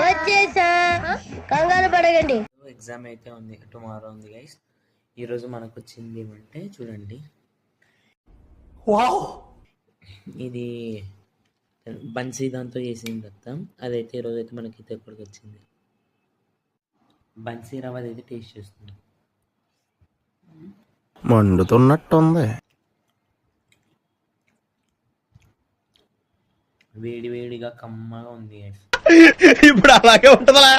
వచ్చేసా, కంగారు పడకండి. ఎగ్జామ్ అయితే ఉంది, టుమారో ఉంది గైస్. ఈరోజు మనకు వచ్చింది ఏమంటే చూడండి, ఇది బన్సీ దాంతో చేసింది దత్తం. అదైతే ఈరోజు అయితే మనకైతే ఎక్కడికి వచ్చింది, బన్సీ రవ్వ అయితే టేస్ట్ చేస్తుంది. మండుతున్నట్టుంది. వేడి వేడిగా కమ్మగా ఉంది. ఇప్పుడు అలాగే ఉంటుందా?